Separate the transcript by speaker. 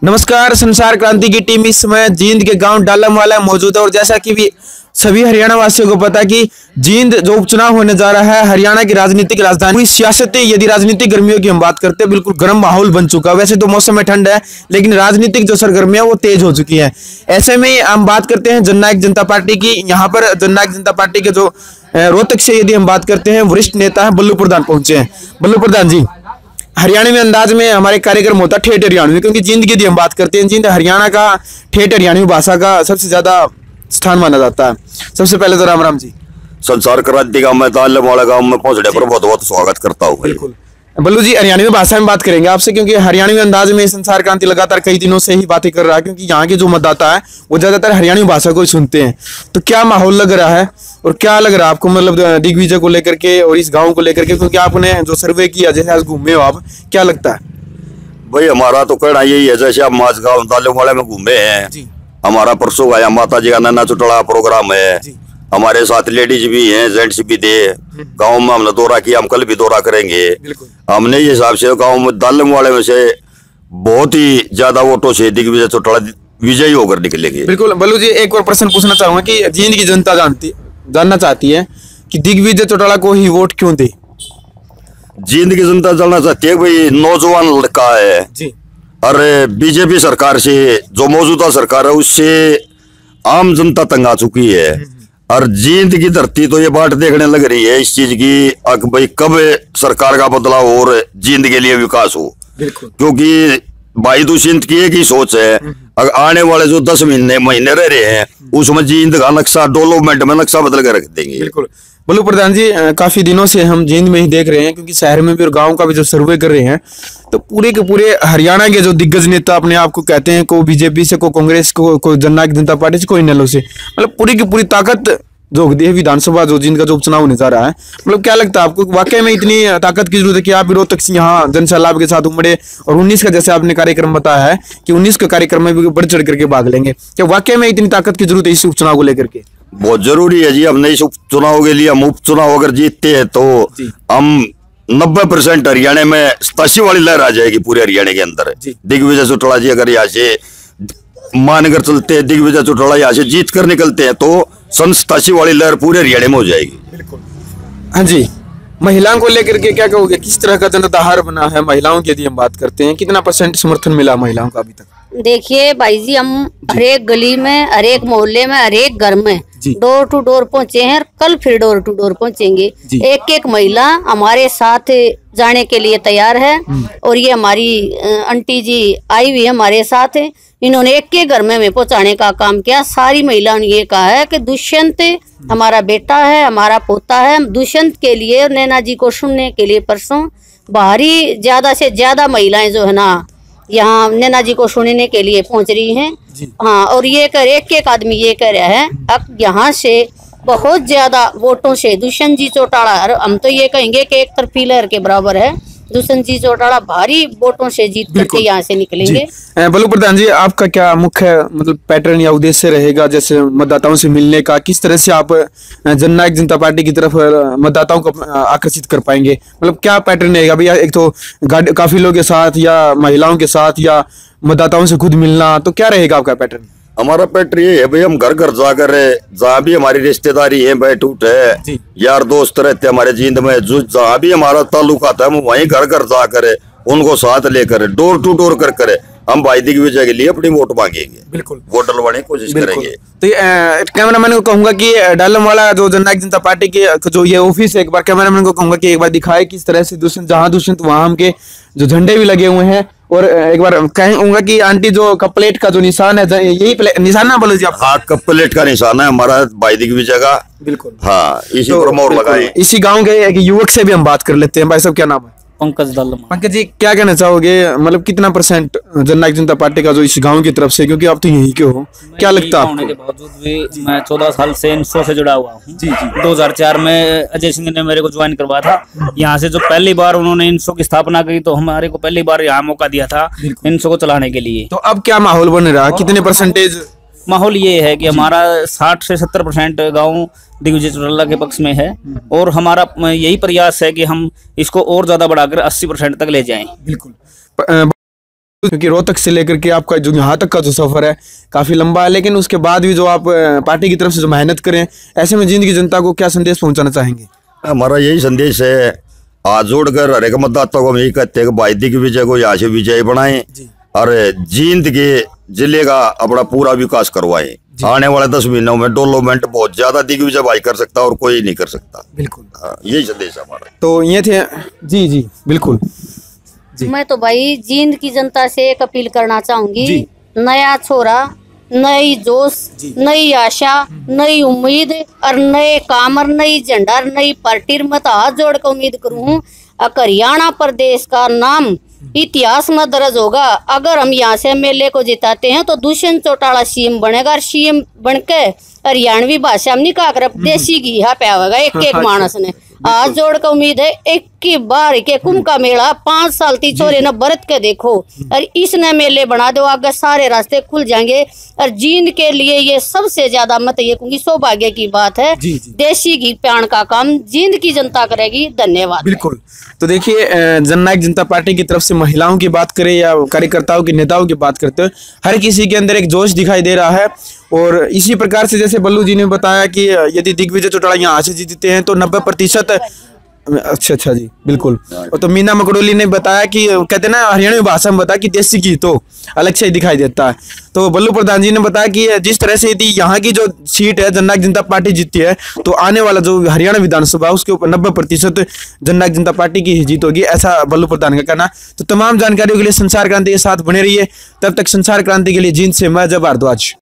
Speaker 1: नमस्कार, संसार क्रांति की टीम इस समय जींद के गांव डालमवाला मौजूद है। और जैसा कि भी सभी हरियाणा वासियों को पता कि जींद जो उपचुनाव होने जा रहा है, हरियाणा की राजनीतिक राजधानी। सियासत यदि राजनीतिक गर्मियों की हम बात करते हैं, बिल्कुल गर्म माहौल बन चुका है। वैसे तो मौसम में ठंड है, लेकिन राजनीतिक जो सरगर्मियां वो तेज हो चुकी है। ऐसे में हम बात करते हैं जननायक जनता पार्टी की। यहाँ पर जननायक जनता पार्टी के जो रोहतक से यदि हम बात करते हैं, वरिष्ठ नेता है बल्लू प्रधान पहुंचे हैं। बल्लू प्रधान जी, हरियाणा में अंदाज में हमारे कार्यक्रम होता है ठेठ हरियाणवी, क्योंकि जींद की हम बात करते हैं, जींद हरियाणा का ठेठ हरियाणवी भाषा का सबसे ज्यादा स्थान माना जाता है। सबसे पहले तो राम राम जी।
Speaker 2: संसार क्रांति का मैं डालमवाला गांव में पहुंचने पर बहुत बहुत स्वागत करता हूँ।
Speaker 1: बिल्कुल बल्लू जी, हरियाणवी भाषा में बात करेंगे आपसे, क्योंकि हरियाणवी अंदाज में संसार क्रांति लगातार कई दिनों से ही बातें कर रहा है, क्योंकि यहाँ के जो मतदाता है वो ज्यादातर हरियाणवी भाषा को ही सुनते हैं। तो क्या माहौल लग रहा है और क्या लग रहा है आपको, मतलब दिग्विजय को लेकर के और इस गाँव को लेकर के, क्योंकि आपने जो सर्वे किया, जैसे आज घूमे हो आप, क्या लगता है?
Speaker 2: भाई हमारा तो कहना यही है, जैसे आप माझगांव डालमवाला में घूमे हैं, हमारा परसों आया माता जी का नन्ना चुटड़ा प्रोग्राम है। हमारे साथ लेडीज भी हैं, जेंट्स भी थे। गांव में हमने दौरा किया, हम कल भी दौरा करेंगे। हमने ये हिसाब से गांव में डालमवाले में से बहुत ही ज्यादा वोटों से दिग्विजय चौटाला विजयी होकर निकलेंगे।
Speaker 1: बिल्कुल बल्लू जी, एक और प्रश्न पूछना चाहूंगा कि जींद की जनता जानना चाहती है कि दिग्विजय चौटाला को ही वोट क्यों दे?
Speaker 2: जींद की जनता जानना चाहती है, भाई नौजवान लड़का है जी। और बीजेपी सरकार से, जो मौजूदा सरकार है उससे आम जनता तंग आ चुकी है। और जींद की धरती तो ये बाट देखने लग रही है इस चीज की, भाई कब सरकार का बदलाव और जींद के लिए विकास हो। क्योंकि भाई दुष्यंत की एक ही सोच है, अगर आने वाले जो 10 महीने रह रहे हैं उसमें जींद का नक्शा डेवलपमेंट में नक्शा बदल कर रख देंगे।
Speaker 1: बिल्कुल बल्लू प्रधान जी, काफी दिनों से हम जींद में ही देख रहे हैं, क्योंकि शहर में भी और गांव का भी जो सर्वे कर रहे हैं, तो पूरे के पूरे हरियाणा के जो दिग्गज नेता अपने आप को कहते हैं, को बीजेपी से, को कांग्रेस, को जननायक जनता पार्टी से, कोई इनेलो से, मतलब पूरी की पूरी ताकत झोंक दी है विधानसभा जो जींद का जो उपचुनाव होने जा रहा है। मतलब क्या लगता है आपको, वाकई में इतनी ताकत की जरूरत है कि आप रोहतक से यहाँ जनसैलाब के साथ उमड़े और 19 का जैसे आपने कार्यक्रम बताया है कि 19 के कार्यक्रम में भी बढ़ चढ़ करके भाग लेंगे? क्या वाकई में इतनी ताकत की जरूरत है इस उपचुनाव को लेकर के?
Speaker 2: बहुत जरूरी है जी। हमने इस उपचुनाव के लिए, हम उपचुनाव अगर जीतते हैं तो हम 90% हरियाणा में 87 वाली लहर आ जाएगी पूरे हरियाणा के अंदर। दिग्विजय चौटाला जी अगर यहाँ से मानकर चलते हैं, दिग्विजय चौटाला यहाँ से जीत कर निकलते हैं, तो 87 वाली लहर पूरे हरियाणा में हो जाएगी।
Speaker 1: बिल्कुल। हाँ जी, महिलाओं को लेकर के क्या कहोगे? किस तरह का जनताहार बना है महिलाओं की यदि हम बात करते हैं, कितना % समर्थन मिला महिलाओं का अभी तक?
Speaker 3: देखिए भाई जी, हम हर एक गली में, हर एक मोहल्ले में, हर एक घर में डोर टू डोर पहुंचे हैं, कल फिर डोर टू डोर पहुंचेंगे। एक एक महिला हमारे साथ जाने के लिए तैयार है। और ये हमारी आंटी जी आई हुई है हमारे साथ, इन्होंने एक के घर में पहुंचाने का काम किया। सारी महिलाओं ने ये कहा है कि दुष्यंत हमारा बेटा है, हमारा पोता है। दुष्यंत के लिए, नैना जी को सुनने के लिए परसों बाहरी ज्यादा से ज्यादा महिलाएं जो है ना यहाँ नैना जी को सुनने के लिए पहुंच रही हैं। हाँ, और ये एक आदमी ये कह रहा है अब यहाँ से बहुत ज्यादा वोटों से दुष्यंत जी चौटाला, हम तो ये कहेंगे कि एक तरफी लहर के बराबर है, दुष्यंत जी चौटाला भारी वोटों से जीत करके यहाँ से निकलेंगे।
Speaker 1: बल्लू प्रधान जी, आपका क्या मुख्य मतलब पैटर्न या उद्देश्य रहेगा, जैसे मतदाताओं से मिलने का? किस तरह से आप जननायक जनता पार्टी की तरफ मतदाताओं को आकर्षित कर पाएंगे? मतलब क्या पैटर्न रहेगा भैया? एक तो काफी लोगों के साथ या महिलाओं के साथ या मतदाताओं से खुद मिलना, तो क्या रहेगा आपका पैटर्न?
Speaker 2: हमारा पैटर्न ये है भाई, हम घर घर जाकर, जहाँ भी हमारी रिश्तेदारी है, बैठ उठ है, यार दोस्त रहते हैं हमारे जींद में, जो जहाँ भी हमारा ताल्लुक आता है, हम वहीं घर घर जाकर उनको साथ लेकर डोर टू डोर कर हम भाई दिग्विजय के लिए अपनी वोट मांगेंगे। बिल्कुल, वोट डलवाने की कोशिश करेंगे।
Speaker 1: तो कैमरामैन को कहूंगा कि डालमवाला जो जननायक जनता पार्टी के जो ये ऑफिस है, एक बार कैमरामैन को कहूंगा कि एक बार दिखाए किस तरह से दुष्यंत, जहाँ दुष्यंत वहां हमके जो झंडे भी लगे हुए हैं। और एक बार कहूंगा कि आंटी जो कप प्लेट का जो निशान है, यही निशान ना बोलो जी आप?
Speaker 2: हाँ, कप प्लेट का निशान है हमारा भाई दिग्विजय का।
Speaker 1: बिल्कुल।
Speaker 2: हाँ, इसी पर मोहर लगाए।
Speaker 1: इसी गांव के एक युवक से भी हम बात कर लेते हैं। भाई साहब, क्या नाम है?
Speaker 4: पंकज डालमवाला।
Speaker 1: पंकज जी, क्या कहना चाहोगे, मतलब कितना % जननायक जनता पार्टी का जो इस गांव की तरफ से, क्योंकि आप तो यहीं के हो, क्या लगता है आपको?
Speaker 4: के बावजूद भी मैं 14 साल से इनसो से जुड़ा हुआ हूँ। 2004 में अजय सिंह ने मेरे को ज्वाइन करवाया था यहाँ से। जो पहली बार उन्होंने इनसो की स्थापना की, तो हमारे को पहली बार यहाँ मौका दिया था इनसो को चलाने के लिए।
Speaker 1: तो अब क्या माहौल बन रहा है, कितने %
Speaker 4: माहौल ये है कि हमारा 60 से 70% गाँव दिग्विजय चौटाला के पक्ष में है। और हमारा यही प्रयास है कि हम इसको और ज्यादा बढ़ाकर 80% तक ले जाएं।
Speaker 1: बिल्कुल। क्योंकि रोहतक से लेकर के आपका जो यहाँ तक का जो सफर है काफी लंबा है, लेकिन उसके बाद भी जो आप पार्टी की तरफ से जो मेहनत करें, ऐसे में जींद की जनता को क्या संदेश पहुंचाना चाहेंगे?
Speaker 2: हमारा यही संदेश है, हाथ जोड़कर हर एक मतदाता को हम यही कहते हैं कि भाईदी की विजय को यहाँ से विजय बनाएं और जींद के जिले का अपना पूरा विकास करवाएं। आने वाले 10 महीनों में डेवलपमेंट बहुत ज्यादा दिग्विजय भाई कर सकता और कोई नहीं कर सकता।
Speaker 1: बिल्कुल,
Speaker 2: यही संदेश है हमारा।
Speaker 1: तो ये थे जी जी बिल्कुल।
Speaker 3: मैं तो भाई जींद की जनता से एक अपील करना चाहूंगी, नया छोरा, नई जोश, नई आशा, नई उम्मीद और नए काम और नई झंडा और नई पार्टी मत हाथ जोड़ कर उम्मीद करूँ। हरियाणा प्रदेश का नाम इतिहास में दर्ज होगा। अगर हम यहाँ से एमएलए को जिताते हैं तो दुष्यंत चौटाला सीएम बनेगा और सीएम बनके हरियाणवी भाषा में नहीं कहा कर देसी घी यहाँ पे आवेगा एक एक मानस ने। हाथ जोड़ कर उम्मीद है, एक की बार के कुंभ का मेला 5 साल ती छोरे न बरत के देखो और इसने मेले बना दो, आगे सारे रास्ते खुल जाएंगे। और जींद के लिए ये सबसे ज्यादा मत ये कहूंगी सौभाग्य की बात है। देसी घी प्याण का काम जींद की जनता करेगी। धन्यवाद।
Speaker 1: बिल्कुल। तो देखिए, जननायक जनता पार्टी की तरफ से महिलाओं की बात करें या कार्यकर्ताओं के नेताओं की बात करते हैं, हर किसी के अंदर एक जोश दिखाई दे रहा है। और इसी प्रकार से जैसे बल्लू जी ने बताया कि यदि दिग्विजय चौटाला यहाँ से जीतते हैं तो 90%। अच्छा जी बिल्कुल। और तो मीना मकड़ोली ने बताया कि कहते हैं ना हरियाणवी भाषा में बताया कि देसी घी तो अलग से ही दिखाई देता है। तो बल्लू प्रधान जी ने बताया कि जिस तरह से यदि यहाँ की जो सीट है जननायक जनता पार्टी जीतती है तो आने वाला जो हरियाणा विधानसभा उसके ऊपर 90% जननायक जनता पार्टी की जीत होगी, ऐसा बल्लू प्रधान का कहना। तो तमाम जानकारियों के लिए संसार क्रांति के साथ बने रहिए। तब तक संसार क्रांति के लिए जींद से मैं जब भारद्वाज।